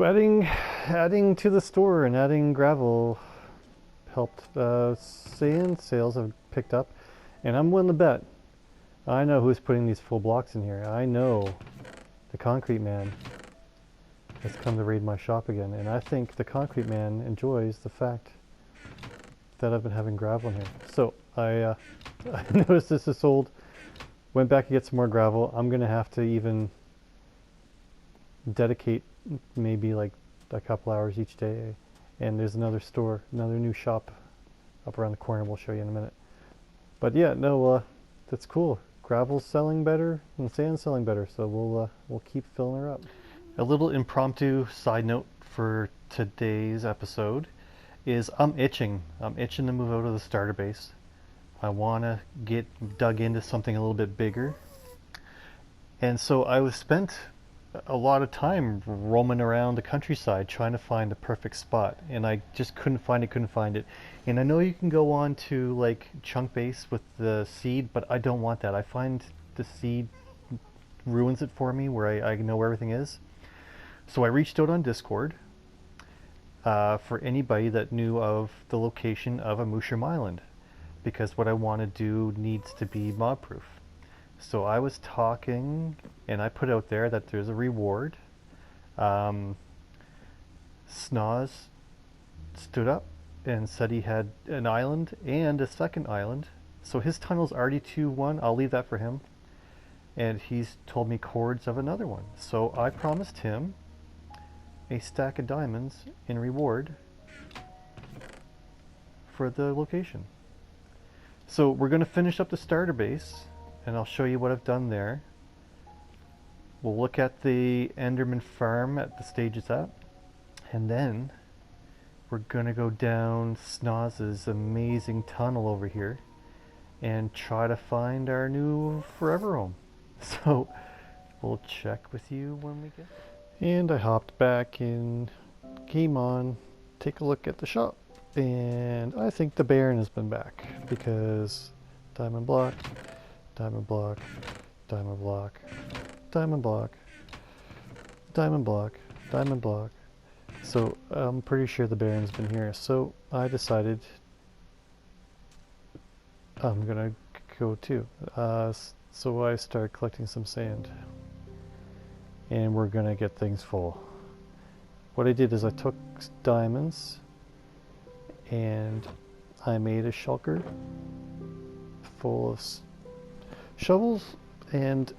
So adding to the store and adding gravel helped. Sand sales have picked up, and I'm willing to bet I know who's putting these full blocks in here. I know the concrete man has come to raid my shop again, and I think the concrete man enjoys the fact that I've been having gravel in here. So I noticed this is sold. Went back to get some more gravel. I'm gonna have to even dedicate maybe like a couple hours each day. And there's another store, another new shop up around the corner. We'll show you in a minute. But yeah, no, that's cool. Gravel's selling better and sand's selling better, so we'll keep filling her up. A little impromptu side note for today's episode is I'm itching. I'm itching to move out of the starter base. I want to get dug into something a little bit bigger. And so I was spent a lot of time roaming around the countryside trying to find the perfect spot, and I just couldn't find it. And I know you can go on to like chunk base with the seed, but I don't want that. I find the seed ruins it for me where I know where everything is. So I reached out on Discord for anybody that knew of the location of a mushroom island, because what I want to do needs to be mob proof. So I was talking, and I put out there that there's a reward. Snoz stood up and said he had an island and a second island. So his tunnel's already 2-1. I'll leave that for him. And he's told me chords of another one. So I promised him a stack of diamonds in reward for the location. So we're going to finish up the starter base, and I'll show you what I've done there. We'll look at the Enderman farm at the stage it's at, and then we're gonna go down Snoz's amazing tunnel over here and try to find our new forever home. So we'll check with you when we get there. And I hopped back in, came on, take a look at the shop, and I think the Baron has been back because diamond block, diamond block, diamond block, diamond block, diamond block, diamond block. So I'm pretty sure the Baron's been here. So I decided I'm gonna go too. So I started collecting some sand, and we're gonna get things full. What I did is I took diamonds and I made a shulker full of shovels, and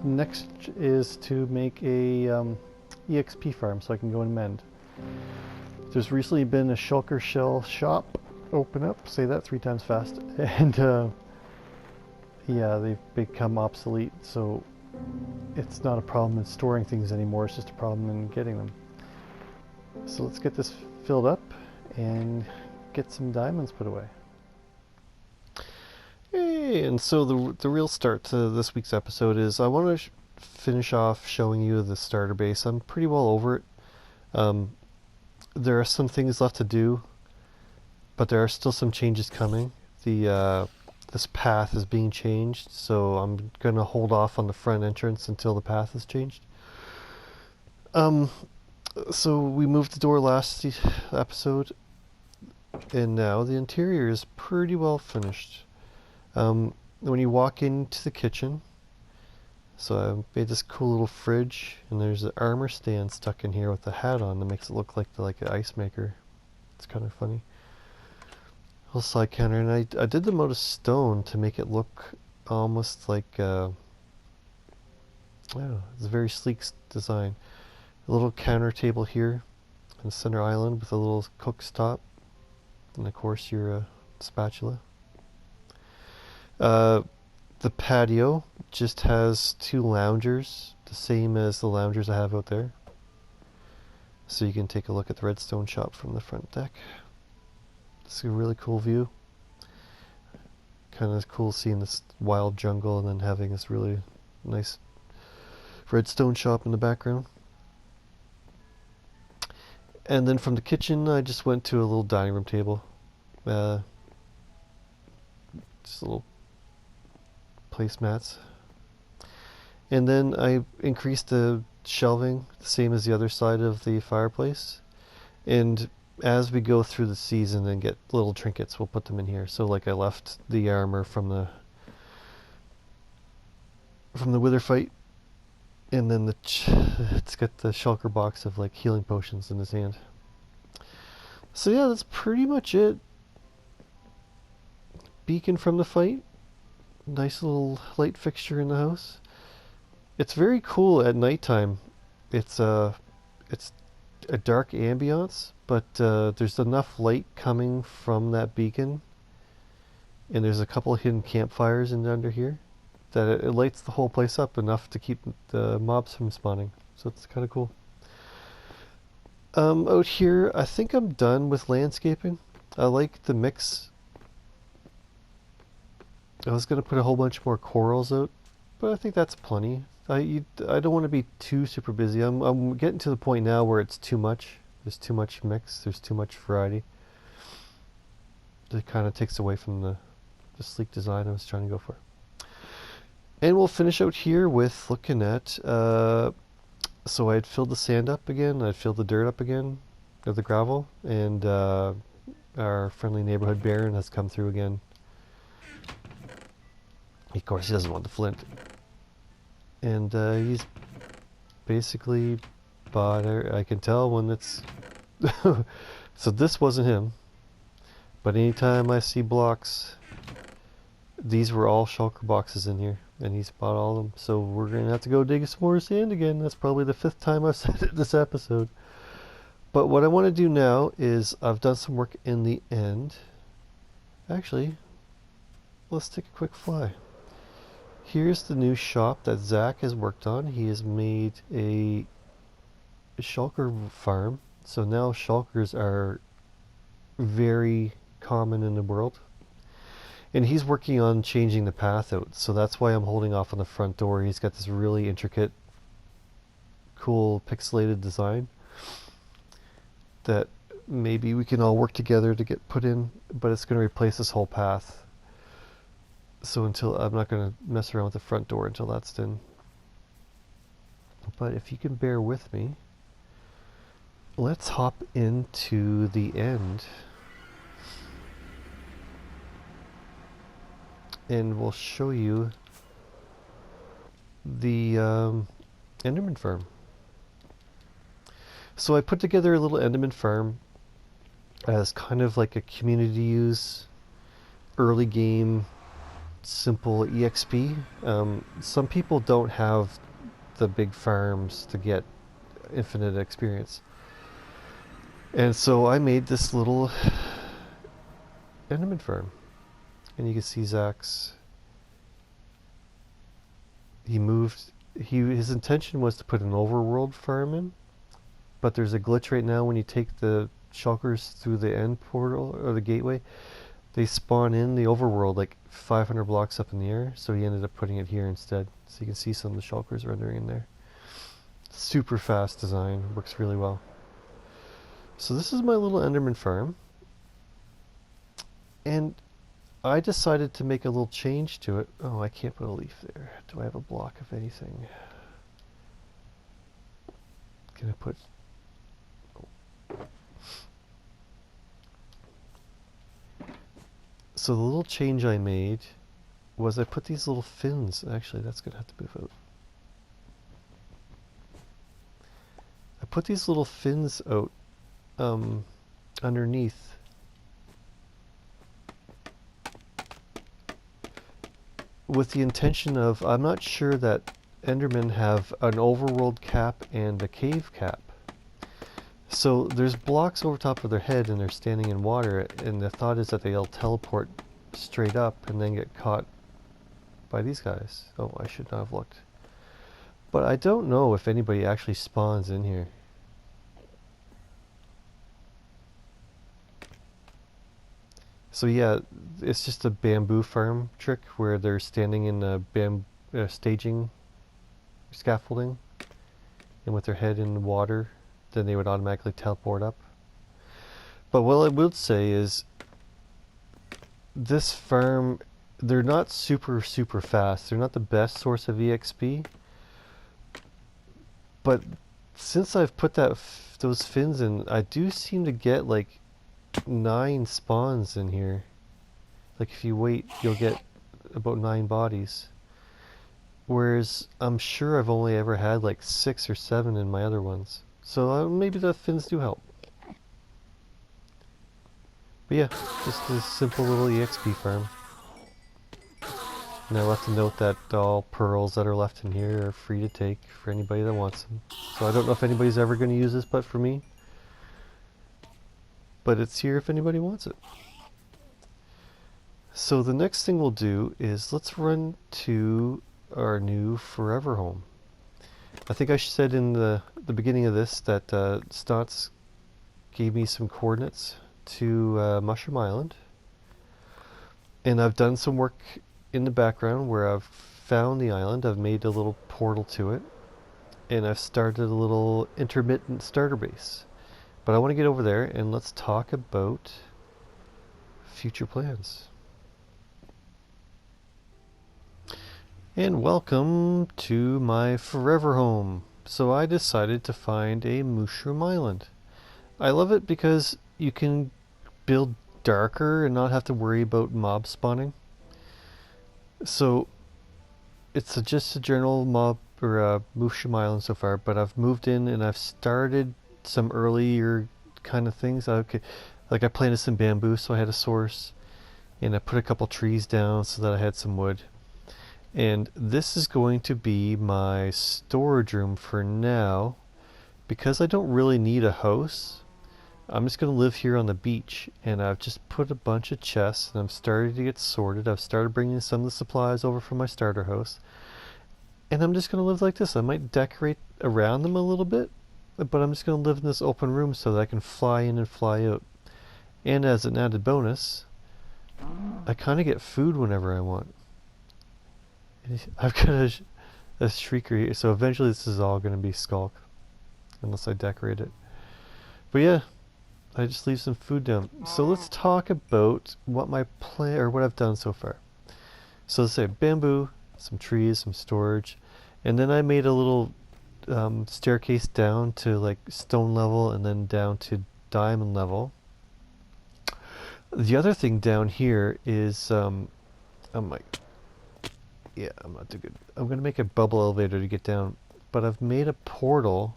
next is to make a EXP farm so I can go and mend. There's recently been a shulker shell shop open up, say that 3 times fast, and yeah, they've become obsolete, so it's not a problem in storing things anymore, it's just a problem in getting them. So let's get this filled up and get some diamonds put away. Hey, and so the real start to this week's episode is I want to finish off showing you the starter base. I'm pretty well over it. There are some things left to do, but there are still some changes coming. This path is being changed, so I'm gonna hold off on the front entrance until the path is changed. So we moved the door last episode, and now the interior is pretty well finished. When you walk into the kitchen, so I made this cool little fridge, and there's an armor stand stuck in here with a hat on that makes it look like an ice maker. It's kind of funny. Little side counter, and I did them out of stone to make it look almost like I don't know, it's a very sleek design. A little counter table here on the center island with a little cook's top, and of course your spatula. The patio just has 2 loungers, the same as the loungers I have out there. So you can take a look at the redstone shop from the front deck. It's a really cool view. Kind of cool seeing this wild jungle and then having this really nice redstone shop in the background. And then from the kitchen I just went to a little dining room table. Just a little placemats, and then I increased the shelving, the same as the other side of the fireplace. And as we go through the season and get little trinkets, we'll put them in here. So like I left the armor from the wither fight, and then it's got the shulker box of like healing potions in his hand. So yeah, that's pretty much it. Beacon from the fight. Nice little light fixture in the house. It's very cool at nighttime. It's a dark ambiance, but there's enough light coming from that beacon, and there's a couple of hidden campfires in under here that it lights the whole place up enough to keep the mobs from spawning. So it's kind of cool. Out here, I think I'm done with landscaping. I like the mix. I was going to put a whole bunch more corals out, but I think that's plenty. I don't want to be too super busy. I'm getting to the point now where it's too much. There's too much mix. There's too much variety. It kind of takes away from the sleek design I was trying to go for. And we'll finish out here with looking at... so I had filled the sand up again. I'd filled the dirt up again, or the gravel, and our friendly neighborhood Baron has come through again. Of course, he doesn't want the flint. And he's basically bought her. I can tell when it's... So this wasn't him. But anytime I see blocks, these were all shulker boxes in here. And he's bought all of them. So we're going to have to go dig some more sand again. That's probably the 5th time I've said it this episode. But what I want to do now is I've done some work in the end. Actually, let's take a quick fly. Here's the new shop that Zach has worked on. He has made a shulker farm. So now shulkers are very common in the world. And he's working on changing the path out. So that's why I'm holding off on the front door. He's got this really intricate, cool pixelated design that maybe we can all work together to get put in. But it's going to replace this whole path. So I'm not going to mess around with the front door until that's done. But if you can bear with me, let's hop into the end. And we'll show you the Enderman farm. So I put together a little Enderman farm as kind of like a community use, early game, simple EXP. Some people don't have the big farms to get infinite experience. And so I made this little Enderman farm. And you can see Zach's... His intention was to put an overworld farm in, but there's a glitch right now when you take the shulkers through the end portal, or the gateway. They spawn in the overworld like 500 blocks up in the air, so he ended up putting it here instead. So you can see some of the shulkers rendering in there. Super fast design, works really well. So this is my little Enderman farm. And I decided to make a little change to it. Oh, I can't put a leaf there. Do I have a block of anything? Can I put... So the little change I made was I put these little fins. Actually, that's going to have to move out. I put these little fins out underneath. With the intention of, I'm not sure that Endermen have an overworld cap and a cave cap. So there's blocks over top of their head and they're standing in water, and the thought is that they'll teleport straight up and then get caught by these guys. Oh, I should not have looked. But I don't know if anybody actually spawns in here. So yeah, it's just a bamboo farm trick where they're standing in a staging scaffolding, and with their head in the water, then they would automatically teleport up. But what I would say is, this farm, they're not super fast. They're not the best source of EXP, But since I've put those fins in, I do seem to get like 9 spawns in here. Like if you wait, you'll get about 9 bodies. Whereas I'm sure I've only ever had like 6 or 7 in my other ones. So maybe the fins do help. But yeah, just a simple little EXP farm. And I left a note that all pearls that are left in here are free to take for anybody that wants them. So I don't know if anybody's ever going to use this but for me. But it's here if anybody wants it. So the next thing we'll do is let's run to our new forever home. I think I said in the beginning of this that Stotts gave me some coordinates to Mushroom Island. And I've done some work in the background where I've found the island. I've made a little portal to it. And I've started a little intermittent starter base. But I want to get over there and let's talk about future plans. And welcome to my forever home. So I decided to find a Mushroom Island. I love it because you can build darker and not have to worry about mob spawning. So it's just a general mob or Mushroom Island so far, but I've moved in and I've started some earlier kind of things. Like I planted some bamboo so I had a source, and I put a couple trees down so that I had some wood. And this is going to be my storage room for now, because I don't really need a house. I'm just going to live here on the beach, and I've just put a bunch of chests and I'm starting to get sorted. I've started bringing some of the supplies over from my starter house, and I'm just going to live like this. I might decorate around them a little bit, but I'm just going to live in this open room so that I can fly in and fly out. And as an added bonus, I kind of get food whenever I want. I've got a shrieker here, so eventually this is all going to be skulk, unless I decorate it. But yeah, I just leave some food down. So let's talk about what my plan, or what I've done so far. So let's say bamboo, some trees, some storage, and then I made a little staircase down to like stone level and then down to diamond level. The other thing down here is yeah, I'm not too good. I'm going to make a bubble elevator to get down, but I've made a portal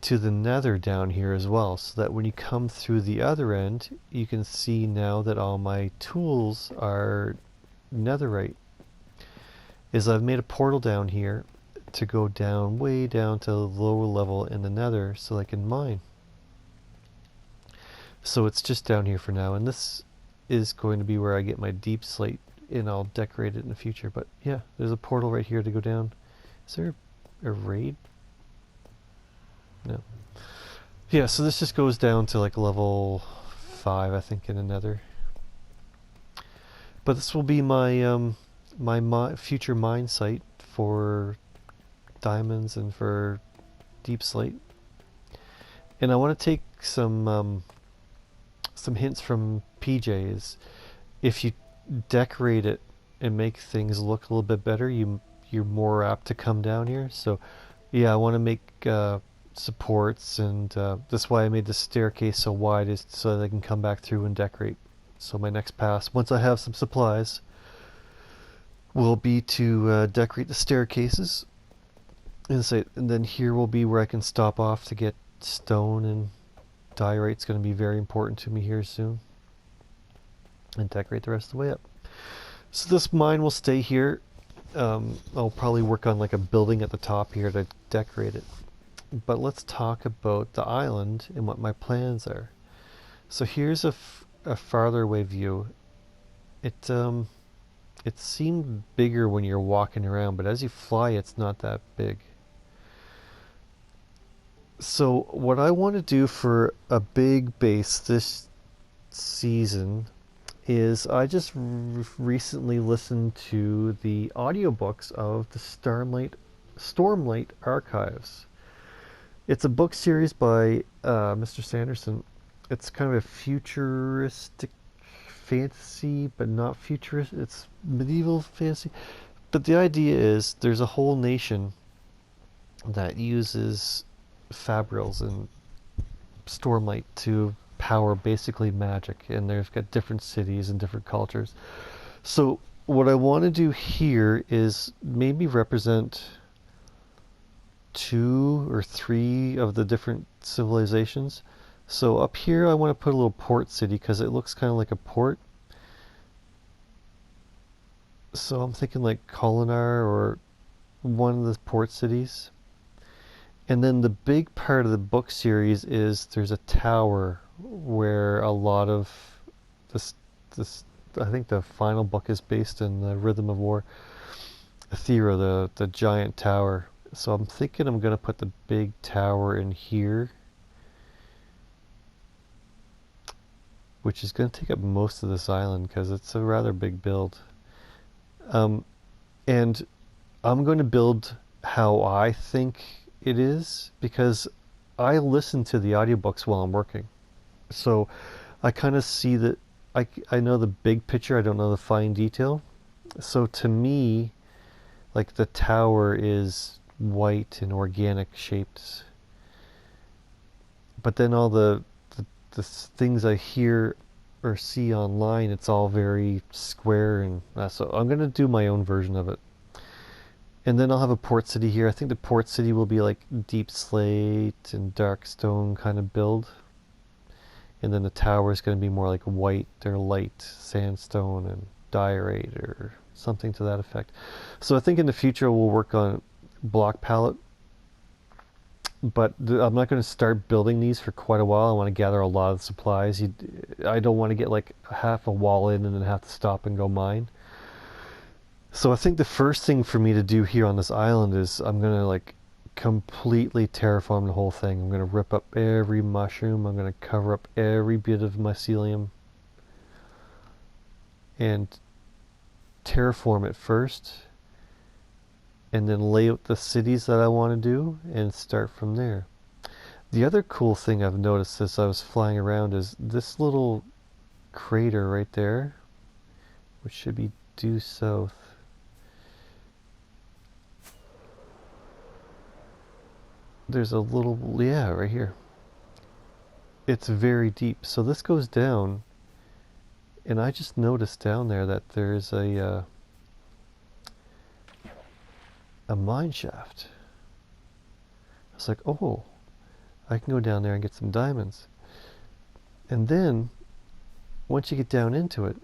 to the nether down here as well, so that when you come through the other end, you can see now that all my tools are netherite. I've made a portal down here to go down, way down to the lower level in the nether, so I can mine. So it's just down here for now, and this is going to be where I get my deep slate, and I'll decorate it in the future. But yeah, there's a portal right here to go down. Is there a raid? No. Yeah, so this just goes down to like level 5, I think, in the nether. But this will be my my future mine site for diamonds and for deep slate. And I want to take some hints from PJs. If you decorate it and make things look a little bit better, you're more apt to come down here. So yeah, I want to make supports, and that's why I made the staircase so wide, is so that I can come back through and decorate. So my next pass, once I have some supplies, will be to decorate the staircases, and then here will be where I can stop off to get stone, and diorite's going to be very important to me here soon, and decorate the rest of the way up. So this mine will stay here. I'll probably work on like a building at the top here to decorate it. But let's talk about the island and what my plans are. So here's a farther away view. It seemed bigger when you're walking around, but as you fly, it's not that big. So what I want to do for a big base this season is I just recently listened to the audiobooks of the Stormlight Archives. It's a book series by Mr. Sanderson. It's kind of a futuristic fantasy, but not futurist. It's medieval fantasy. But the idea is there's a whole nation that uses fabrils and stormlight to power basically magic, and they've got different cities and different cultures. So what I want to do here is maybe represent 2 or 3 of the different civilizations. So up here I want to put a little port city because it looks kind of like a port. So I'm thinking like Kolinar or one of the port cities. And then the big part of the book series is there's a tower where a lot of this I think the final book is based in the Rhythm of War. Aethera, the giant tower. So I'm thinking I'm gonna put the big tower in here, which is gonna take up most of this island because it's a rather big build. And I'm going to build how I think it is because I listen to the audiobooks while I'm working. So I kind of see that I know the big picture, I don't know the fine detail. So to me, like the tower is white and organic shaped. But then all the things I hear or see online, it's all very square and so I'm going to do my own version of it. And then I'll have a port city here. I think the port city will be like deep slate and dark stone kind of build. And then the tower is going to be more like white or light sandstone and diorite or something to that effect. So I think in the future we'll work on block palette. But I'm not going to start building these for quite a while. I want to gather a lot of supplies. I don't want to get like half a wall in and then have to stop and go mine. So I think the first thing for me to do here on this island is I'm going to like completely terraform the whole thing. I'm going to rip up every mushroom. I'm going to cover up every bit of mycelium and terraform it first, and then lay out the cities that I want to do and start from there. The other cool thing I've noticed as I was flying around is this little crater right there, which should be due south. There's a little, yeah, right here. It's very deep. So this goes down, and I just noticed down there that there's a mine shaft. I was like, oh, I can go down there and get some diamonds. And then, once you get down into it,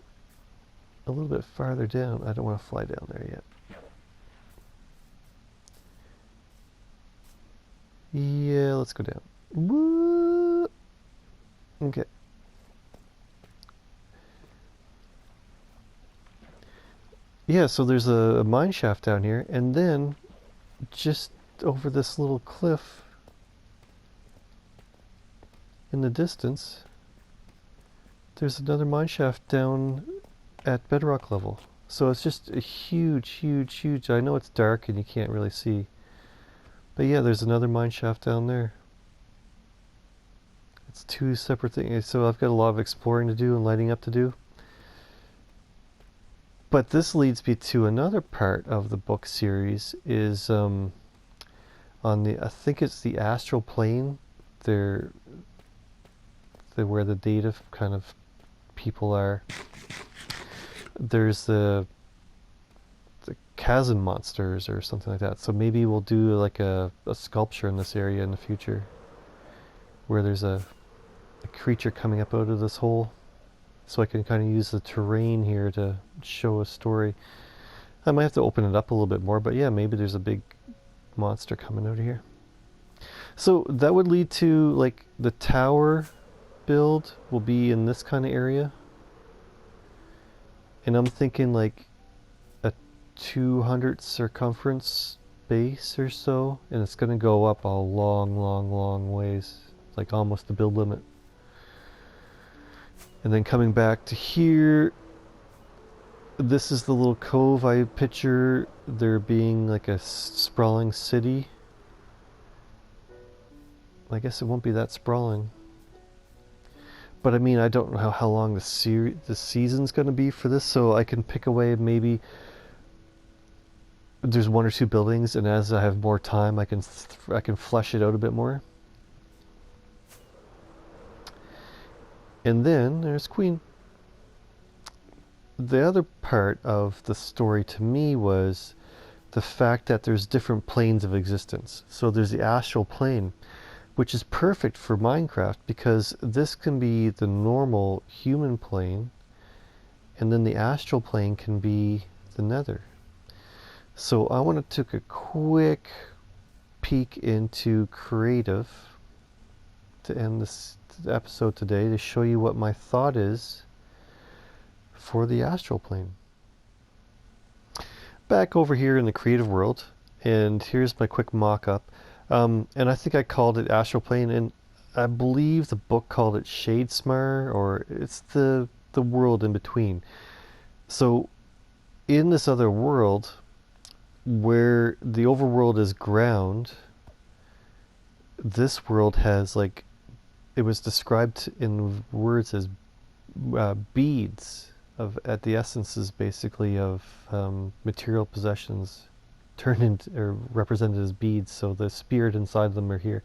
a little bit farther down, I don't want to fly down there yet. Yeah, let's go down. Woo! Okay. Yeah, so there's a mine shaft down here, and then just over this little cliff in the distance, there's another mine shaft down at bedrock level. So it's just a huge, huge, huge. I know it's dark and you can't really see. But yeah, there's another mine shaft down there. It's 2 separate things. So I've got a lot of exploring to do and lighting up to do. But this leads me to another part of the book series is on the, I think it's the astral plane. Where the data kind of people are. There's the chasm monsters or something like that. So maybe we'll do like a sculpture in this area in the future where there's a creature coming up out of this hole. So I can kind of use the terrain here to show a story. I might have to open it up a little bit more, but yeah, maybe there's a big monster coming out of here. So that would lead to like the tower build will be in this kind of area. And I'm thinking like 200 circumference base or so, and it's going to go up a long, long, long ways, like almost the build limit. And then coming back to here, this is the little cove I picture there being like a sprawling city. I guess it won't be that sprawling. But I mean, I don't know how long the season's going to be for this, so I can pick away maybe there's one or two buildings, and as I have more time, I can flesh it out a bit more. And then there's Queen. The other part of the story to me was the fact that there's different planes of existence. So there's the astral plane, which is perfect for Minecraft because this can be the normal human plane, and then the astral plane can be the nether. So I want to take a quick peek into creative to end this episode today to show you what my thought is for the astral plane. Back over here in the creative world, and here's my quick mock-up. And I think I called it astral plane, and I believe the book called it Shadesmar, or it's the world in between. So in this other world, where the overworld is ground, this world has, like, it was described in words as beads of, at the essences basically of material possessions turned into or represented as beads, so the spirit inside of them are here.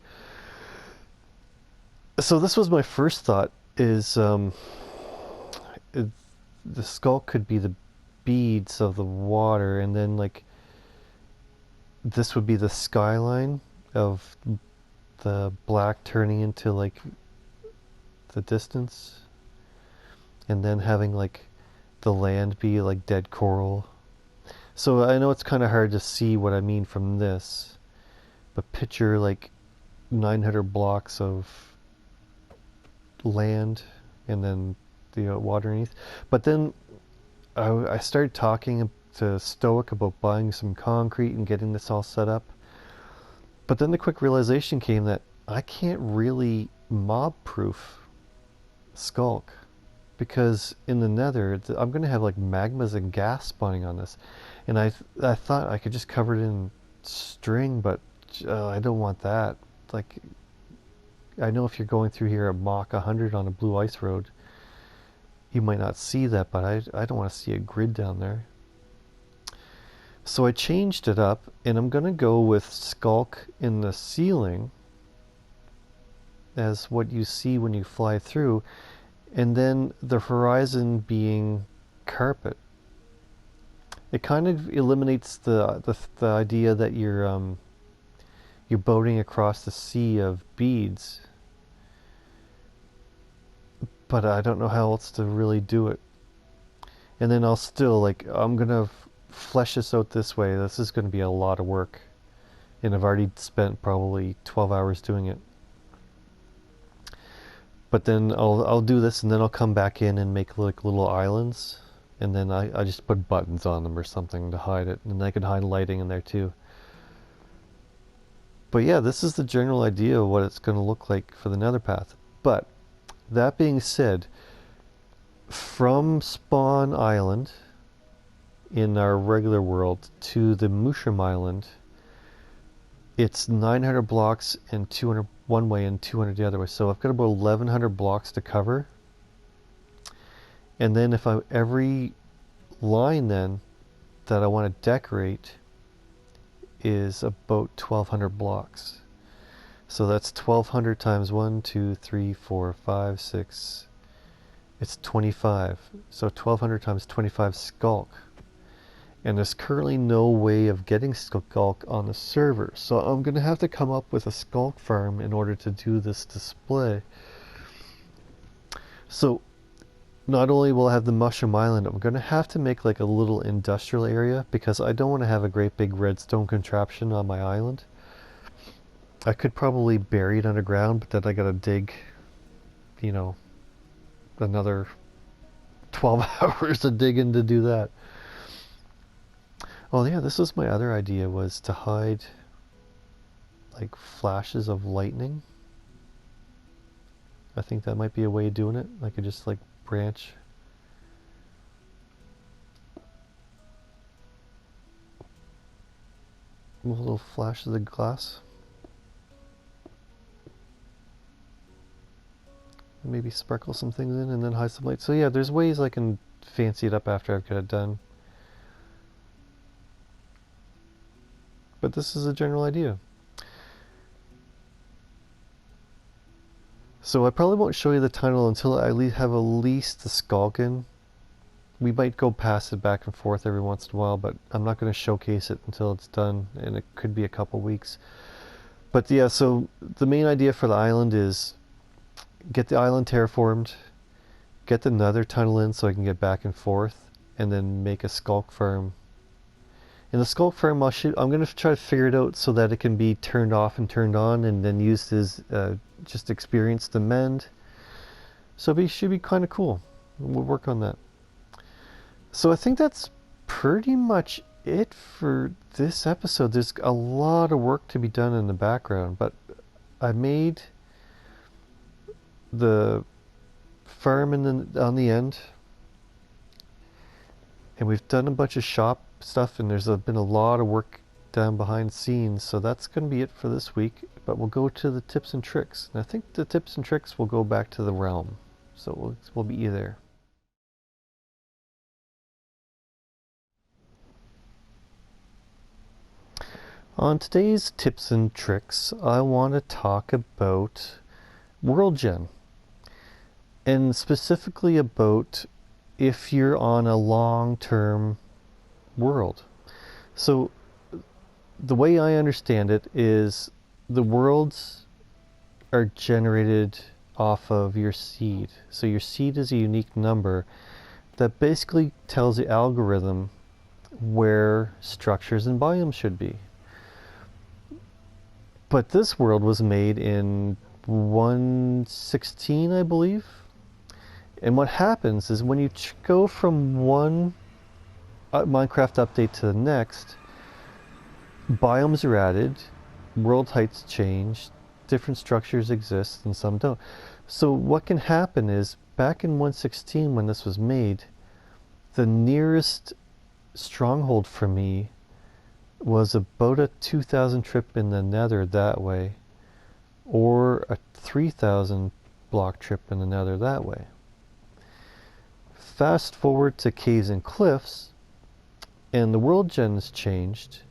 So this was my first thought, is the skull could be the beads of the water, and then like this would be the skyline of the black turning into like the distance, and then having like the land be like dead coral. So I know it's kind of hard to see what I mean from this, but picture like 900 blocks of land and then the water underneath. But then I started talking to Stoic about buying some concrete and getting this all set up. But then the quick realization came that I can't really mob-proof Skulk, because in the nether I'm going to have like magmas and gas spawning on this, and I thought I could just cover it in string, but I don't want that. Like, I know if you're going through here at Mach 100 on a blue ice road, you might not see that, but I don't want to see a grid down there. So I changed it up, and I'm going to go with Skulk in the ceiling as what you see when you fly through, and then the horizon being carpet. It kind of eliminates the idea that you're boating across the sea of beads, but I don't know how else to really do it. And then I'll still, like, I'm gonna flesh this out this way. This is going to be a lot of work, and I've already spent probably 12 hours doing it. But then I'll do this, and then I'll come back in and make like little islands, and then I just put buttons on them or something to hide it, and I can hide lighting in there too. But yeah, this is the general idea of what it's going to look like for the nether path. But that being said, from Spawn Island in our regular world to the Mushroom Island, it's 900 blocks and 200 one way and 200 the other way. So I've got about 1100 blocks to cover. And then if every line then that I want to decorate is about 1200 blocks. So that's 1200 times 1, 2, 3, 4, 5, 6. It's 25. So 1200 times 25 Skulk. And there's currently no way of getting Skulk on the server, so I'm going to have to come up with a Skulk farm in order to do this display. So not only will I have the Mushroom Island, I'm going to have to make like a little industrial area, because I don't want to have a great big redstone contraption on my island. I could probably bury it underground, but then I got to dig, you know, another 12 hours of digging to do that. Oh yeah, this was my other idea, was to hide like flashes of lightning. I think that might be a way of doing it. I could just like branch. Little flashes of glass. And maybe sparkle some things in and then hide some light. So yeah, there's ways I can fancy it up after I've got it done. but this is a general idea. So I probably won't show you the tunnel until I have at least the skulk in. We might go past it back and forth every once in a while, but I'm not going to showcase it until it's done, and it could be a couple weeks. But yeah, so the main idea for the island is get the island terraformed, get the nether tunnel in so I can get back and forth, and then make a skulk farm. In the skulk farm, I'm going to try to figure it out so that it can be turned off and turned on, and then used as just experience to mend. So it should be kind of cool. We'll work on that. So I think that's pretty much it for this episode. There's a lot of work to be done in the background, but I made the farm on the end, and we've done a bunch of shop stuff, and there's been a lot of work done behind the scenes. So that's going to be it for this week, but we'll go to the tips and tricks, and I think the tips and tricks will go back to the realm, so we'll be there. On today's tips and tricks, I want to talk about world gen, and specifically about if you're on a long-term world. So the way I understand it is the worlds are generated off of your seed. So your seed is a unique number that basically tells the algorithm where structures and biomes should be. But this world was made in 1.16, I believe. And what happens is when you go from one Minecraft update to the next, biomes are added, world heights change, different structures exist and some don't. So what can happen is, back in 1.16 when this was made, the nearest stronghold for me was about a 2,000 trip in the nether that way, or a 3,000 block trip in the nether that way. Fast forward to caves and cliffs, and the world gen has changed,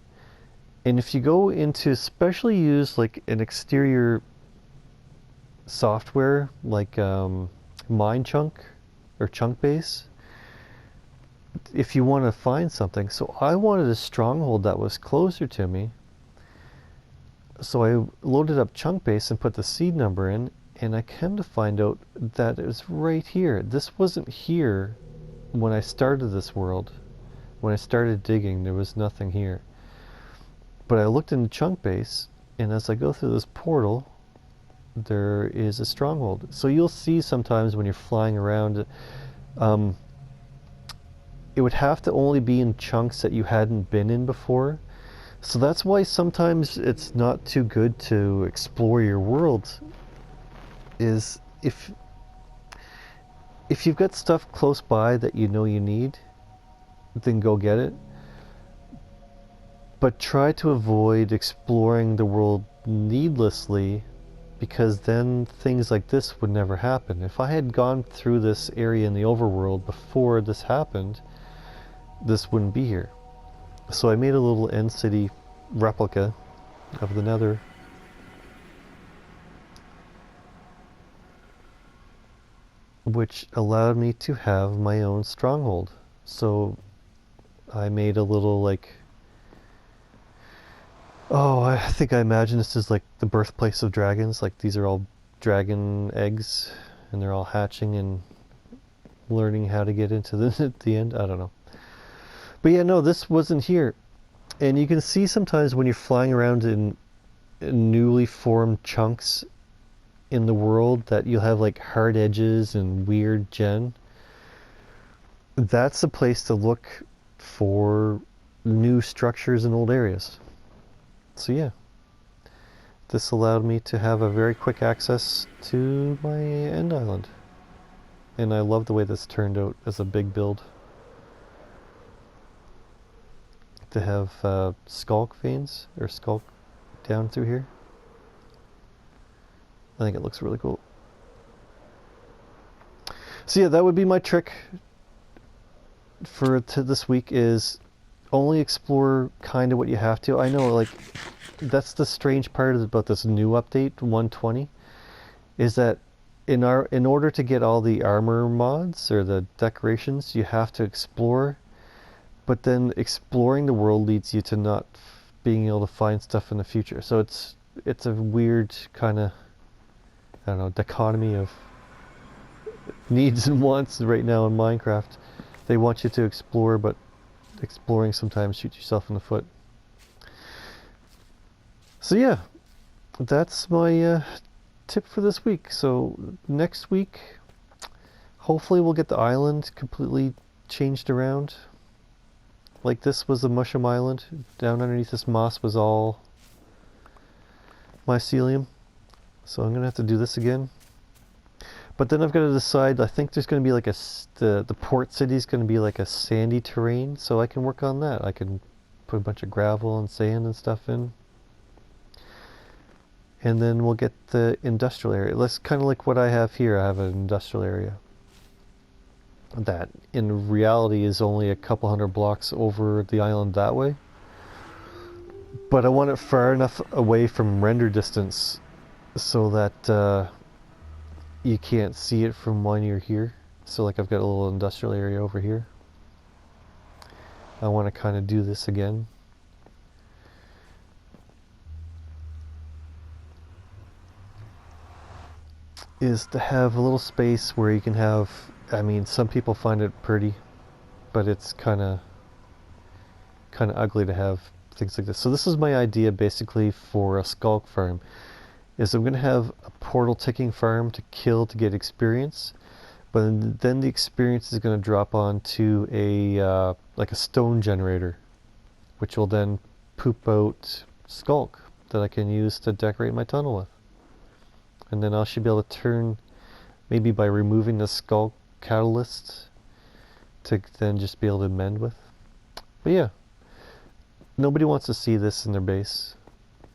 and if you go into especially use like an exterior software like mine chunk or chunk base, if you want to find something. So I wanted a stronghold that was closer to me, so I loaded up chunk base and put the seed number in, and I came to find out that it was right here. This wasn't here when I started this world. When I started digging, there was nothing here, but I looked into chunk base, and as I go through this portal, there is a stronghold. So you'll see sometimes when you're flying around, it would have to only be in chunks that you hadn't been in before. So that's why sometimes it's not too good to explore your world, is if you've got stuff close by that you know you need, then go get it. But try to avoid exploring the world needlessly, because then things like this would never happen. If I had gone through this area in the overworld before this happened, this wouldn't be here. So I made a little end city replica of the nether, which allowed me to have my own stronghold. So I made a little, like, oh, I think I imagine this is like the birthplace of dragons. Like, these are all dragon eggs, and they're all hatching and learning how to get into the end. I don't know. But yeah, no, this wasn't here. And you can see sometimes when you're flying around in newly formed chunks in the world that you'll have like hard edges and weird gen. That's the place to look for new structures in old areas. So yeah, this allowed me to have a very quick access to my end island. And I love the way this turned out as a big build. To have skulk veins, or skulk down through here. I think it looks really cool. So yeah, that would be my trick for this week, is only explore kind of what you have to. I know, like, that's the strange part about this new update 120 is that in order to get all the armor mods or the decorations, you have to explore, but then exploring the world leads you to not being able to find stuff in the future. So it's a weird kind of, I don't know, dichotomy of needs and wants right now in Minecraft. They want you to explore, but exploring sometimes shoots yourself in the foot. So yeah, that's my tip for this week. So next week, hopefully we'll get the island completely changed around. Like this was the Mushroom Island. Down underneath this moss was all mycelium. So I'm gonna have to do this again. But then I've got to decide, I think there's going to be like the port city is going to be like a sandy terrain, so I can work on that. I can put a bunch of gravel and sand and stuff in. And then we'll get the industrial area. That's kind of like what I have here. I have an industrial area that in reality is only a couple hundred blocks over the island that way. But I want it far enough away from render distance so that you can't see it from when you're here. So like I've got a little industrial area over here. I want to kind of do this again. Is to have a little space where you can have, I mean, some people find it pretty, but it's kind of ugly to have things like this. So this is my idea basically for a skulk farm. Is I'm going to have a portal ticking farm to kill to get experience, but then the experience is going to drop onto a like a stone generator, which will then poop out skulk that I can use to decorate my tunnel with. And then I should be able to turn, maybe by removing the skulk catalyst, to then just be able to mend with. But yeah, nobody wants to see this in their base.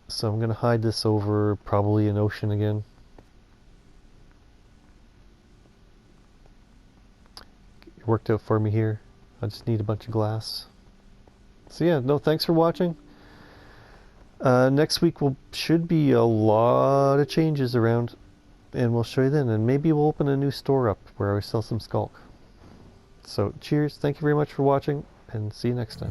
So I'm going to hide this over probably an ocean again. It worked out for me here. I just need a bunch of glass. So yeah, no, thanks for watching. Next week should be a lot of changes around, and we'll show you then. And maybe we'll open a new store up where I sell some skulk. So cheers, thank you very much for watching, and see you next time.